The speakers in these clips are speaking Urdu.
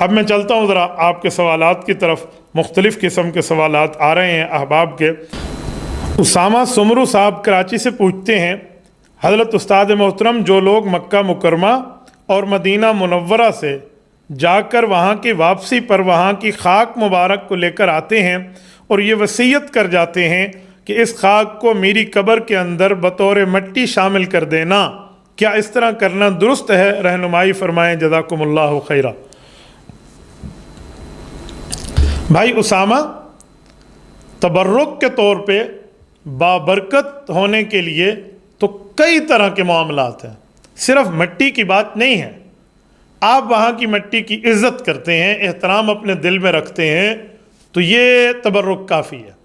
اب میں چلتا ہوں ذرا آپ کے سوالات کی طرف. مختلف قسم کے سوالات آ رہے ہیں احباب کے. اسامہ سمرو صاحب کراچی سے پوچھتے ہیں، حضرت استاد محترم، جو لوگ مکہ مکرمہ اور مدینہ منورہ سے جا کر وہاں کی واپسی پر وہاں کی خاک مبارک کو لے کر آتے ہیں اور یہ وصیت کر جاتے ہیں کہ اس خاک کو میری قبر کے اندر بطور مٹی شامل کر دینا، کیا اس طرح کرنا درست ہے؟ رہنمائی فرمائیں، جزاکم اللہ خیرہ. بھائی اسامہ، تبرک کے طور پہ بابرکت ہونے کے لیے تو کئی طرح کے معاملات ہیں، صرف مٹی کی بات نہیں ہے. آپ وہاں کی مٹی کی عزت کرتے ہیں، احترام اپنے دل میں رکھتے ہیں، تو یہ تبرک کافی ہے.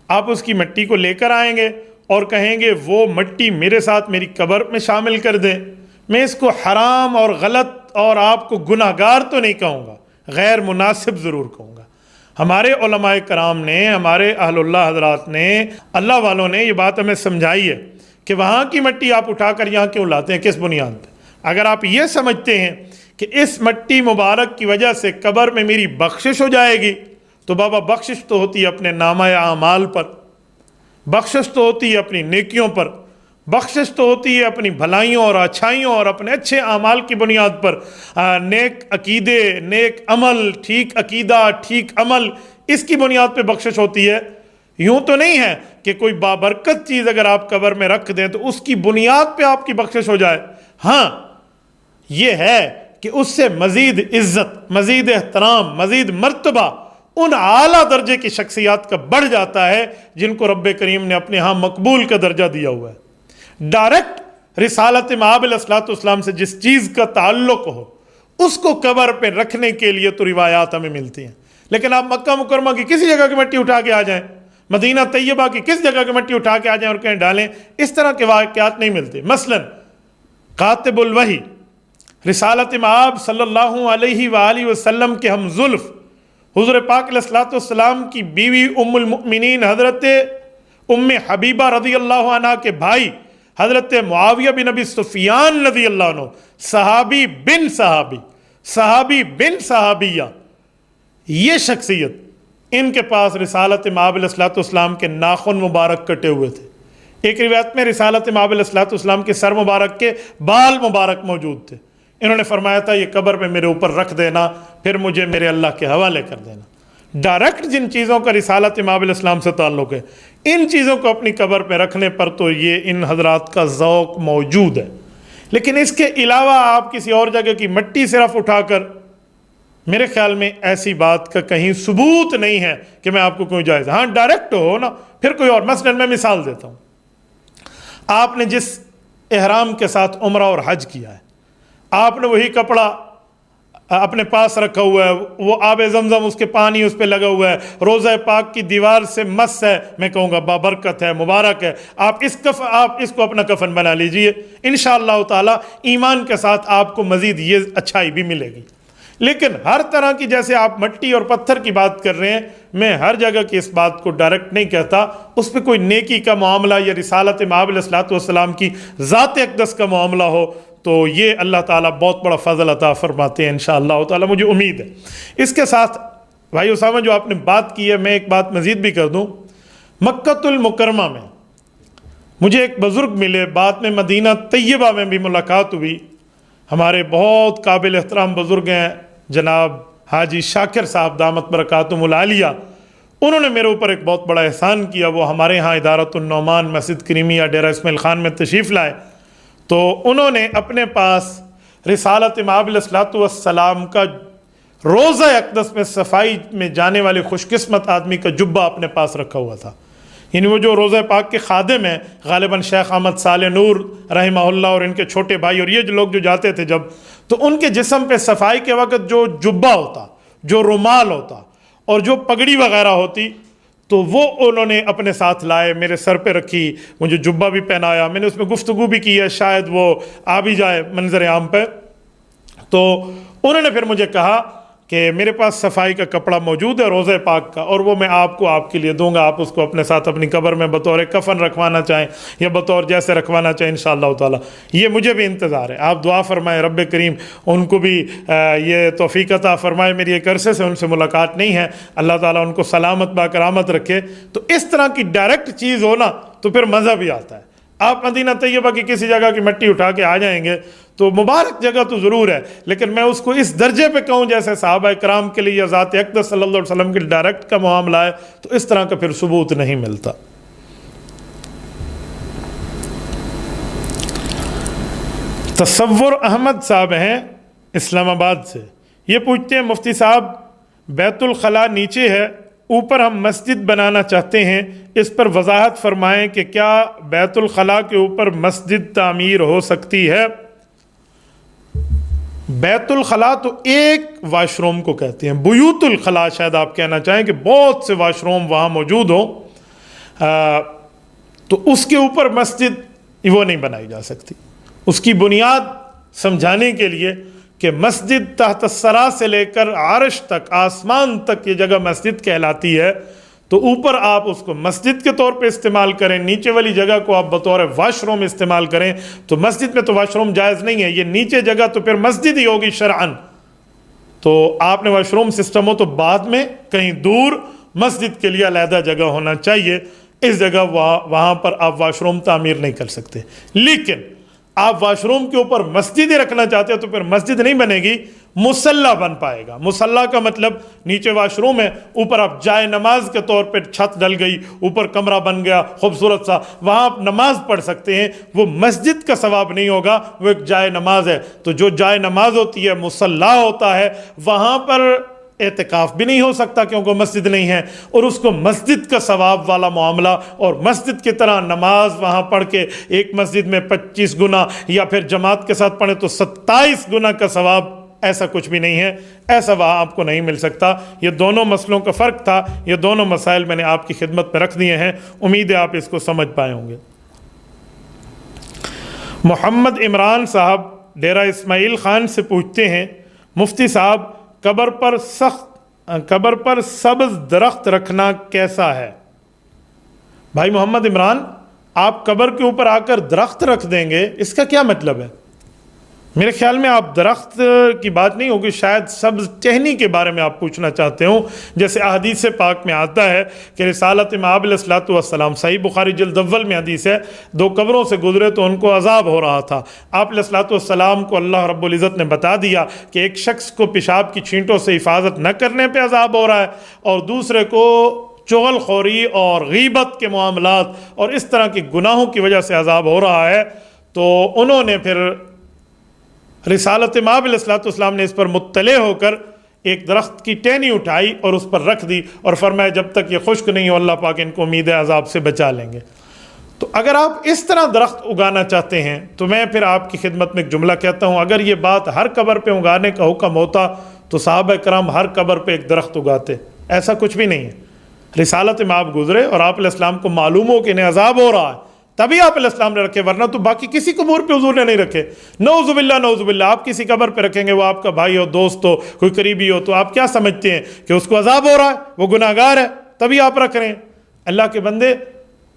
آپ اس کی مٹی کو لے کر آئیں گے اور کہیں گے وہ مٹی میرے ساتھ میری قبر میں شامل کر دیں. میں اس کو حرام اور غلط اور آپ کو گناہگار تو نہیں کہوں گا، غیر مناسب ضرور کہوں گا. ہمارے علماء کرام نے، ہمارے اہل اللہ حضرات نے، اللہ والوں نے یہ بات ہمیں سمجھائی ہے کہ وہاں کی مٹی آپ اٹھا کر یہاں کیوں لاتے ہیں، کس بنیاد پہ؟ اگر آپ یہ سمجھتے ہیں کہ اس مٹی مبارک کی وجہ سے قبر میں میری بخشش ہو جائے گی، تو بابا بخشش تو ہوتی ہے اپنے نامہ اعمال پر، بخشش تو ہوتی ہے اپنی نیکیوں پر، بخشش تو ہوتی ہے اپنی بھلائیوں اور اچھائیوں اور اپنے اچھے اعمال کی بنیاد پر. نیک عقیدے، نیک عمل، ٹھیک عقیدہ، ٹھیک عمل، اس کی بنیاد پہ بخشش ہوتی ہے. یوں تو نہیں ہے کہ کوئی بابرکت چیز اگر آپ قبر میں رکھ دیں تو اس کی بنیاد پہ آپ کی بخشش ہو جائے. ہاں یہ ہے کہ اس سے مزید عزت، مزید احترام، مزید مرتبہ ان اعلیٰ درجے کی شخصیات کا بڑھ جاتا ہے جن کو رب کریم نے اپنے ہاں مقبول کا درجہ دیا ہوا ہے. ڈائریکٹ رسالت مآب علیہ الصلوۃ والسلام سے جس چیز کا تعلق ہو اس کو قبر پہ رکھنے کے لیے تو روایات ہمیں ملتی ہیں، لیکن آپ مکہ مکرمہ کی کسی جگہ کی مٹی اٹھا کے آ جائیں، مدینہ طیبہ کی کس جگہ کی مٹی اٹھا کے آ جائیں اور کہیں ڈالیں، اس طرح کے واقعات نہیں ملتے. مثلا کاتب الوحی رسالت مآب صلی اللہ علیہ وآلہ وسلم کے ہم زلف حضور پاک علیہ الصلوۃ والسلام کی بیوی ام المؤمنین حضرت ام حبیبہ رضی اللہ عنہ کے بھائی حضرت معاویہ بن ابی سفیان رضی اللہ عنہ، صحابی بن صحابی، صحابی بن صحابیہ، یہ شخصیت، ان کے پاس رسالت مآب علیہ الصلوۃ والسلام کے ناخن مبارک کٹے ہوئے تھے. ایک روایت میں رسالت مآب علیہ الصلوۃ والسلام کے سر مبارک کے بال مبارک موجود تھے. انہوں نے فرمایا تھا یہ قبر پہ میرے اوپر رکھ دینا، پھر مجھے میرے اللہ کے حوالے کر دینا. ڈائریکٹ جن چیزوں کا رسالت مآب علیہ السلام سے تعلق ہے، ان چیزوں کو اپنی قبر پہ رکھنے پر تو یہ ان حضرات کا ذوق موجود ہے. لیکن اس کے علاوہ آپ کسی اور جگہ کی مٹی صرف اٹھا کر، میرے خیال میں ایسی بات کا کہیں ثبوت نہیں ہے کہ میں آپ کو کوئی جائز. ہاں ڈائریکٹ ہو نا پھر کوئی اور. مثلا میں مثال دیتا ہوں، آپ نے جس احرام کے ساتھ عمرہ اور حج کیا ہے، آپ نے وہی کپڑا اپنے پاس رکھا ہوا ہے، وہ آب زمزم اس کے پانی اس پہ لگا ہوا ہے، روضہ پاک کی دیوار سے مس ہے، میں کہوں گا بابرکت ہے، مبارک ہے. آپ اس کو اپنا کفن بنا لیجئے، انشاءاللہ تعالی ایمان کے ساتھ آپ کو مزید یہ اچھائی بھی ملے گی. لیکن ہر طرح کی، جیسے آپ مٹی اور پتھر کی بات کر رہے ہیں، میں ہر جگہ کی اس بات کو ڈائریکٹ نہیں کہتا. اس پہ کوئی نیکی کا معاملہ یا رسالت مآب علیہ الصلوۃ والسلام کی ذات اقدس کا معاملہ ہو تو یہ اللہ تعالیٰ بہت بڑا فضل عطا فرماتے ہیں انشاءاللہ تعالیٰ، مجھے امید ہے. اس کے ساتھ بھائی اسامہ جو آپ نے بات کی ہے، میں ایک بات مزید بھی کر دوں. مکۃ المکرمہ میں مجھے ایک بزرگ ملے، بعد میں مدینہ طیبہ میں بھی ملاقات ہوئی. ہمارے بہت قابل احترام بزرگ ہیں جناب حاجی شاکر صاحب دامت برکاتہم العالیہ. انہوں نے میرے اوپر ایک بہت بڑا احسان کیا. وہ ہمارے ہاں ادارۃ النعمان مسجد کریمیہ ڈیرہ اسماعیل خان میں تشریف لائے، تو انہوں نے اپنے پاس رسالت مآب علیہ الصلوۃ والسلام کا روضہ اقدس میں صفائی میں جانے والے خوش قسمت آدمی کا جبہ اپنے پاس رکھا ہوا تھا. یعنی وہ جو روضہ پاک کے خادم ہیں غالباً شیخ احمد صالح نور رحمہ اللہ اور ان کے چھوٹے بھائی اور یہ لوگ جو جاتے تھے جب، تو ان کے جسم پہ صفائی کے وقت جو جبہ ہوتا، جو رومال ہوتا اور جو پگڑی وغیرہ ہوتی، تو وہ انہوں نے اپنے ساتھ لائے، میرے سر پہ رکھی، مجھے جبہ بھی پہنایا. میں نے اس میں گفتگو بھی کی ہے، شاید وہ آ بھی جائے منظر عام پہ. تو انہوں نے پھر مجھے کہا کہ میرے پاس صفائی کا کپڑا موجود ہے روضہ پاک کا، اور وہ میں آپ کے لیے دوں گا، آپ اس کو اپنے ساتھ اپنی قبر میں بطور کفن رکھوانا چاہیں یا بطور جیسے رکھوانا چاہیں انشاءاللہ تعالی، یہ مجھے بھی انتظار ہے۔ آپ دعا فرمائیں رب کریم ان کو بھی یہ توفیق عطا فرمائے، میری ایک عرصے سے ان سے ملاقات نہیں ہے، اللہ تعالیٰ ان کو سلامت با کرامت رکھے۔ تو اس طرح کی ڈائریکٹ چیز ہو نا تو پھر مزہ بھی آتا ہے۔ آپ مدینہ طیبہ کی کسی جگہ کی مٹی اٹھا کے آ جائیں گے تو مبارک جگہ تو ضرور ہے، لیکن میں اس کو اس درجے پہ کہوں جیسے صحابہ کرام کے لیے یا ذات اقدس صلی اللہ علیہ وسلم کے ڈائریکٹ کا معاملہ ہے، تو اس طرح کا پھر ثبوت نہیں ملتا۔ تصور احمد صاحب ہیں اسلام آباد سے، یہ پوچھتے ہیں مفتی صاحب بیت الخلاء نیچے ہے، اوپر ہم مسجد بنانا چاہتے ہیں، اس پر وضاحت فرمائیں کہ کیا بیت الخلاء کے اوپر مسجد تعمیر ہو سکتی ہے؟ بیت الخلاء تو ایک واش روم کو کہتے ہیں، بیوت الخلاء شاید آپ کہنا چاہیں کہ بہت سے واش روم وہاں موجود ہوں، تو اس کے اوپر مسجد وہ نہیں بنائی جا سکتی۔ اس کی بنیاد سمجھانے کے لیے کہ مسجد تحت الثری سے لے کر عرش تک، آسمان تک یہ جگہ مسجد کہلاتی ہے، تو اوپر آپ اس کو مسجد کے طور پہ استعمال کریں، نیچے والی جگہ کو آپ بطور واش روم استعمال کریں، تو مسجد میں تو واش روم جائز نہیں ہے، یہ نیچے جگہ تو پھر مسجد ہی ہوگی شرعاً۔ تو آپ نے واش روم سسٹم ہو تو بعد میں کہیں دور مسجد کے لیے علیحدہ جگہ ہونا چاہیے، اس جگہ وہاں پر آپ واش روم تعمیر نہیں کر سکتے۔ لیکن آپ واش روم کے اوپر مسجد ہی رکھنا چاہتے ہو تو پھر مسجد نہیں بنے گی، مصلی بن پائے گا۔ مصلی کا مطلب نیچے واش روم ہے، اوپر آپ جائے نماز کے طور پہ چھت ڈل گئی، اوپر کمرہ بن گیا خوبصورت سا، وہاں آپ نماز پڑھ سکتے ہیں، وہ مسجد کا ثواب نہیں ہوگا، وہ ایک جائے نماز ہے۔ تو جو جائے نماز ہوتی ہے، مصلی ہوتا ہے، وہاں پر اعتکاف بھی نہیں ہو سکتا کیونکہ مسجد نہیں ہے، اور اس کو مسجد کا ثواب والا معاملہ اور مسجد کی طرح نماز وہاں پڑھ کے ایک مسجد میں 25 گنا یا پھر جماعت کے ساتھ پڑھیں تو 27 گنا کا ثواب، ایسا کچھ بھی نہیں ہے، ایسا وہاں آپ کو نہیں مل سکتا۔ یہ دونوں مسئلوں کا فرق تھا، یہ دونوں مسائل میں نے آپ کی خدمت میں رکھ دیے ہیں، امید ہے آپ اس کو سمجھ پائے ہوں گے۔ محمد عمران صاحب ڈیرہ اسماعیل خان سے پوچھتے ہیں مفتی صاحب قبر پر سبز درخت رکھنا کیسا ہے؟ بھائی محمد عمران، آپ قبر کے اوپر آ کر درخت رکھ دیں گے، اس کا کیا مطلب ہے؟ میرے خیال میں آپ درخت کی بات نہیں ہوگی، شاید سبز ٹہنی کے بارے میں آپ پوچھنا چاہتے ہوں، جیسے احادیث پاک میں آتا ہے کہ رسالت امام علیہ الصلوۃ والسلام، صحیح بخاری جلد اول میں حدیث ہے، 2 قبروں سے گزرے تو ان کو عذاب ہو رہا تھا، آپ علیہ الصلوۃ والسلام کو اللہ رب العزت نے بتا دیا کہ ایک شخص کو پیشاب کی چھینٹوں سے حفاظت نہ کرنے پہ عذاب ہو رہا ہے، اور دوسرے کو چغل خوری اور غیبت کے معاملات اور اس طرح کے گناہوں کی وجہ سے عذاب ہو رہا ہے۔ تو انہوں نے پھر رسالت مآب علیہ الصلوۃ والسلام نے اس پر مطلع ہو کر ایک درخت کی ٹہنی اٹھائی اور اس پر رکھ دی اور فرمایا جب تک یہ خشک نہیں ہو اللہ پاک ان کو امید عذاب سے بچا لیں گے۔ تو اگر آپ اس طرح درخت اگانا چاہتے ہیں تو میں پھر آپ کی خدمت میں ایک جملہ کہتا ہوں، اگر یہ بات ہر قبر پہ اگانے کا حکم ہوتا تو صحابہ کرام ہر قبر پہ ایک درخت اگاتے، ایسا کچھ بھی نہیں ہے۔ رسالت مآب گزرے اور آپ علیہ السلام کو معلوم ہو کہ انہیں عذاب ہو رہا ہے، تبھی آپ علیہ السلام نے رکھے، ورنہ تو باقی کسی قبور پہ حضور نے نہیں رکھے۔ نعوذ باللہ نعوذ باللہ، آپ کسی قبر پہ رکھیں گے، وہ آپ کا بھائی ہو، دوست ہو، کوئی قریبی ہو، تو آپ کیا سمجھتے ہیں کہ اس کو عذاب ہو رہا ہے، وہ گناہ گار ہے، تبھی آپ رکھ رہے ہیں؟ اللہ کے بندے،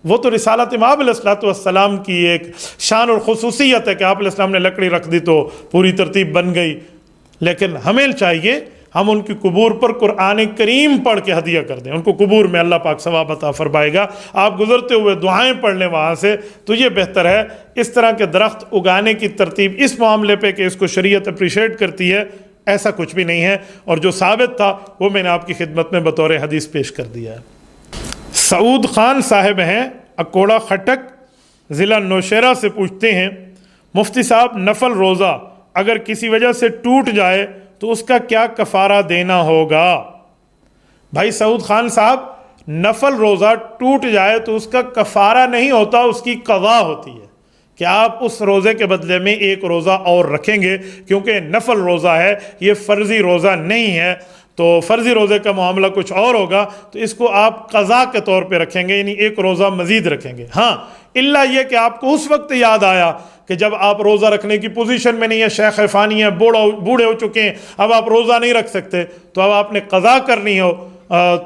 وہ تو رسالت مآب علیہ الصلوۃ والسلام کی ایک شان اور خصوصیت ہے کہ آپ علیہ السلام نے لکڑی رکھ دی تو پوری ترتیب بن گئی، لیکن ہمیں چاہیے ہم ان کی قبور پر قرآن کریم پڑھ کے ہدیہ کر دیں، ان کو قبور میں اللہ پاک ثواب عطا فرمائے گا۔ آپ گزرتے ہوئے دعائیں پڑھ لیں وہاں سے، تو یہ بہتر ہے۔ اس طرح کے درخت اگانے کی ترتیب اس معاملے پہ کہ اس کو شریعت اپریشیٹ کرتی ہے، ایسا کچھ بھی نہیں ہے، اور جو ثابت تھا وہ میں نے آپ کی خدمت میں بطور حدیث پیش کر دیا ہے۔ سعود خان صاحب ہیں اکوڑا خٹک ضلع نوشہرہ سے پوچھتے ہیں مفتی صاحب نفل روزہ اگر کسی وجہ سے ٹوٹ جائے تو اس کا کیا کفارہ دینا ہوگا؟ بھائی سعود خان صاحب، نفل روزہ ٹوٹ جائے تو اس کا کفارہ نہیں ہوتا، اس کی قضا ہوتی ہے کہ آپ اس روزے کے بدلے میں ایک روزہ اور رکھیں گے، کیونکہ نفل روزہ ہے، یہ فرضی روزہ نہیں ہے۔ تو فرضی روزے کا معاملہ کچھ اور ہوگا، تو اس کو آپ قضا کے طور پہ رکھیں گے، یعنی ایک روزہ مزید رکھیں گے۔ ہاں الا یہ کہ آپ کو اس وقت یاد آیا کہ جب آپ روزہ رکھنے کی پوزیشن میں نہیں ہے، شیخ فانی ہیں، بوڑھے ہو چکے ہیں، اب آپ روزہ نہیں رکھ سکتے، تو اب آپ نے قضا کرنی ہو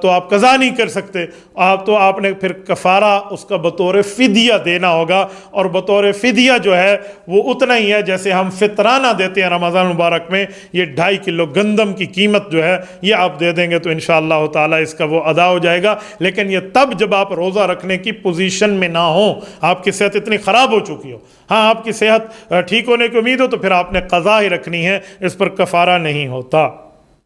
تو آپ قضا نہیں کر سکتے، تو آپ نے پھر کفارہ اس کا بطور فدیہ دینا ہوگا، اور بطور فدیہ جو ہے وہ اتنا ہی ہے جیسے ہم فطرانہ دیتے ہیں رمضان مبارک میں، یہ 2.5 کلو گندم کی قیمت جو ہے یہ آپ دے دیں گے تو انشاءاللہ تعالی اس کا وہ ادا ہو جائے گا۔ لیکن یہ تب جب آپ روزہ رکھنے کی پوزیشن میں نہ ہوں، آپ کی صحت اتنی خراب ہو چکی ہو۔ ہاں آپ کی صحت ٹھیک ہونے کی امید ہو تو پھر آپ نے قضا ہی رکھنی ہے، اس پر کفارہ نہیں ہوتا۔